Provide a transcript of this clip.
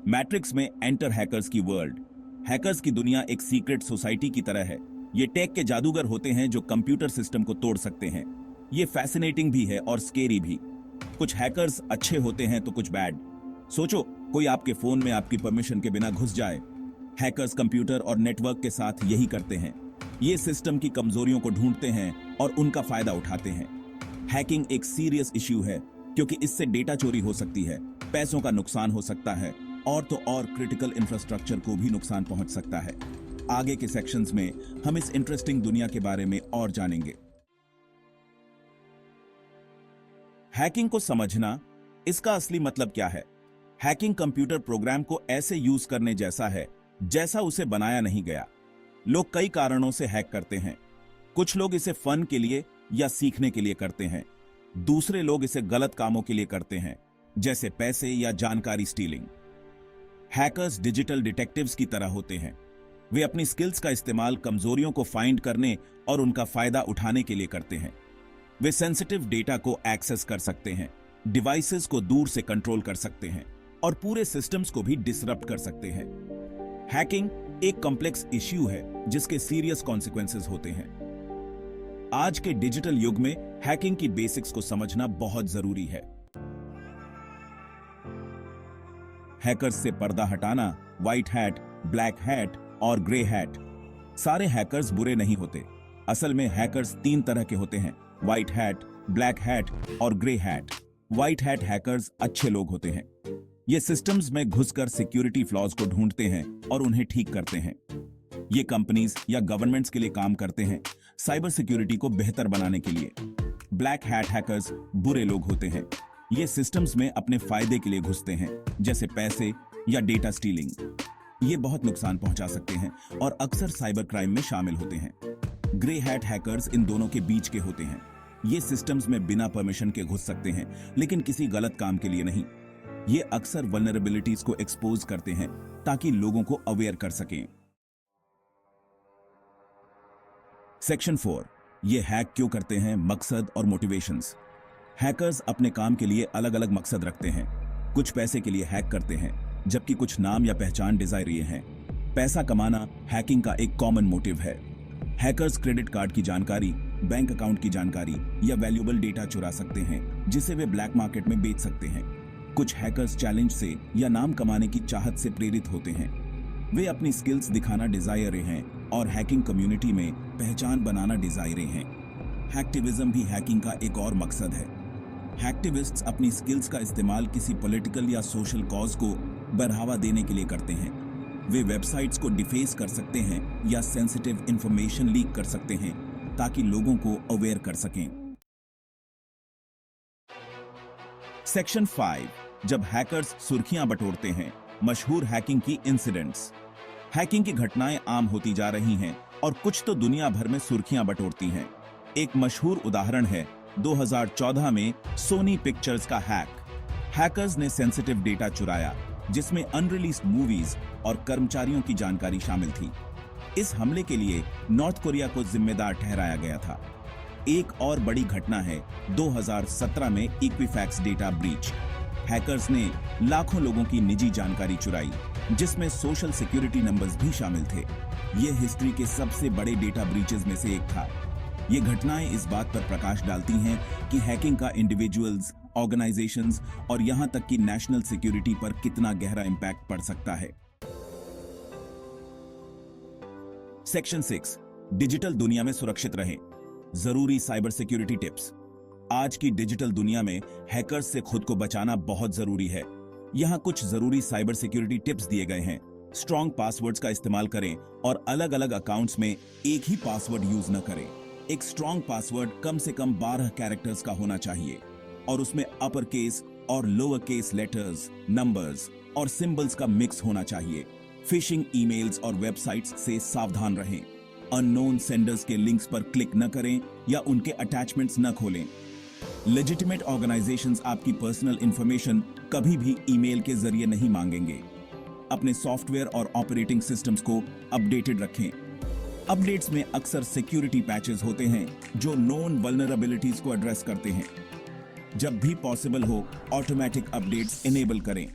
Matrix में enter hackers की world. Hackers की दुनिया एक सीक्रेट सोसाइटी की तरह है। ये टेक के जादूगर होते हैं जो कंप्यूटर सिस्टम को तोड़ सकते हैं। ये फैसिनेटिंग भी है और स्केरी भी। कुछ हैकर्स अच्छे होते हैं तो कुछ बैड। सोचो, कोई आपके फोन में आपकी परमिशन के बिना घुस जाए। हैकर्स कंप्यूटर और नेटवर्क के साथ यही करते हैं। ये सिस्टम की कमजोरियों को ढूंढते हैं और उनका फायदा उठाते हैं। हैकिंग एक सीरियस इश्यू है क्योंकि इससे डेटा चोरी हो सकती है, पैसों का नुकसान हो सकता है और तो और क्रिटिकल इंफ्रास्ट्रक्चर को भी नुकसान पहुंच सकता है। आगे के सेक्शंस में हम इस इंटरेस्टिंग दुनिया के बारे में और जानेंगे। हैकिंग को समझना, इसका असली मतलब क्या है। हैकिंग कंप्यूटर प्रोग्राम को ऐसे यूज करने जैसा है जैसा उसे बनाया नहीं गया। लोग कई कारणों से हैक करते हैं। कुछ लोग इसे फन के लिए या सीखने के लिए करते हैं। दूसरे लोग इसे गलत कामों के लिए करते हैं, जैसे पैसे या जानकारी स्टीलिंग। हैकर्स डिजिटल डिटेक्टिव्स की तरह होते हैं। वे अपनी स्किल्स का इस्तेमाल कमजोरियों को फाइंड करने और उनका फायदा उठाने के लिए करते हैं। वे सेंसिटिव डेटा को एक्सेस कर सकते हैं, डिवाइसेस को दूर से कंट्रोल कर सकते हैं और पूरे सिस्टम्स को भी डिसरप्ट कर सकते हैं। हैकिंग एक कॉम्प्लेक्स इश्यू है जिसके सीरियस कॉन्सिक्वेंसेस होते हैं। आज के डिजिटल युग में हैकिंग की बेसिक्स को समझना बहुत जरूरी है। हैकर्स से पर्दा हटाना, व्हाइट हैट, ब्लैक हैट और ग्रे हैट। सारे हैकर्स बुरे नहीं होते। असल में हैकर्स 3 तरह के होते हैं: व्हाइट हैट, ब्लैक हैट और grey hat. White hat hackers अच्छे लोग होते हैं। ये सिस्टम्स में घुसकर सिक्योरिटी फ्लॉज को ढूंढते हैं और उन्हें ठीक करते हैं। ये कंपनीज या गवर्नमेंट्स के लिए काम करते हैं, साइबर सिक्योरिटी को बेहतर बनाने के लिए। ब्लैक हैट हैकर्स बुरे लोग होते हैं। ये सिस्टम्स में अपने फायदे के लिए घुसते हैं, जैसे पैसे या डेटा स्टीलिंग। ये बहुत नुकसान पहुंचा सकते हैं और अक्सर साइबर क्राइम में शामिल होते हैं। ग्रे हैट हैकर्स इन दोनों के बीच के होते हैं। ये सिस्टम्स में बिना परमिशन के घुस सकते हैं, लेकिन किसी गलत काम के लिए नहीं। ये अक्सर वल्नरेबिलिटीज को एक्सपोज करते हैं ताकि लोगों को अवेयर कर सकें। सेक्शन 4, ये हैक क्यों करते हैं, मकसद और मोटिवेशंस। हैकर्स अपने काम के लिए अलग अलग मकसद रखते हैं। कुछ पैसे के लिए हैक करते हैं, जबकि कुछ नाम या पहचान डिजायरिये हैं। पैसा कमाना हैकिंग का एक कॉमन मोटिव है। हैकर्स क्रेडिट कार्ड की जानकारी, बैंक अकाउंट की जानकारी या वैल्यूएबल डेटा चुरा सकते हैं, जिसे वे ब्लैक मार्केट में बेच सकते हैं। कुछ हैकर्स चैलेंज से या नाम कमाने की चाहत से प्रेरित होते हैं। वे अपनी स्किल्स दिखाना डिजायरे हैं और हैकिंग कम्युनिटी में पहचान बनाना डिजायरे हैं। हैक्टिविज्म भी हैकिंग का एक और मकसद है। हैक्टिविस्ट्स अपनी स्किल्स का इस्तेमाल किसी पॉलिटिकल या सोशल कॉज को बढ़ावा देने के लिए करते हैं। वे वेबसाइट्स को डिफेस कर सकते हैं या सेंसिटिव इंफॉर्मेशन लीक कर सकते हैं ताकि लोगों को अवेयर कर सकें। सेक्शन 5, जब हैकर्स सुर्खियां बटोरते हैं, मशहूर हैकिंग की इंसिडेंट्स। हैकिंग की घटनाएं आम होती जा रही हैं और कुछ तो दुनिया भर में सुर्खियां बटोरती हैं। एक मशहूर उदाहरण है 2014 में सोनी पिक्चर्स का हैक। हैकर्स ने सेंसिटिव डेटा चुराया, जिसमें अनरिलीज्ड मूवीज और कर्मचारियों की जानकारी शामिल थी। इस हमले के लिए नॉर्थ कोरिया को जिम्मेदार ठहराया गया था। एक और बड़ी घटना है 2017 में इक्विफैक्स डेटा ब्रीच। हैकर्स ने लाखों लोगों की निजी जानकारी चुराई, जिसमें सोशल सिक्योरिटी नंबर्स भी शामिल थे। यह हिस्ट्री के सबसे बड़े डेटा ब्रीचेस में से एक था। ये घटनाएं इस बात पर प्रकाश डालती हैं कि हैकिंग का इंडिविजुअल्स, ऑर्गेनाइजेशंस और यहां तक कि नेशनल सिक्योरिटी पर कितना गहरा इंपैक्ट पड़ सकता है। सेक्शन 6, डिजिटल दुनिया में सुरक्षित रहें। जरूरी साइबर सिक्योरिटी टिप्स। आज की डिजिटल दुनिया में हैकर्स से खुद को बचाना बहुत जरूरी है। यहां कुछ जरूरी साइबर सिक्योरिटी टिप्स दिए गए हैं। स्ट्रॉन्ग पासवर्ड्स का इस्तेमाल करें और अलग अलग अकाउंट्स में एक ही पासवर्ड यूज न करें। एक स्ट्रॉन्ग पासवर्ड कम से कम 12 कैरेक्टर्स का होना चाहिए और उसमें अपर केस और लोअर केस लेटर्स, नंबर्स और सिंबल्स का मिक्स होना चाहिए। फिशिंग ईमेल्स और वेबसाइट्स से सावधान रहें। अननोन सेंडर्स के लिंक्स पर क्लिक न करें या उनके अटैचमेंट्स न खोलें। लेजिटिमेट ऑर्गेनाइजेशंस आपकी पर्सनल इंफॉर्मेशन कभी भी ईमेल के जरिए नहीं मांगेंगे। अपने सॉफ्टवेयर और ऑपरेटिंग सिस्टम्स को अपडेटेड रखें। अपडेट्स में अक्सर सिक्योरिटी पैचेस होते हैं जो नोन वल्नरेबिलिटीज को एड्रेस करते हैं। जब भी पॉसिबल हो, ऑटोमेटिक अपडेट्स इनेबल करें।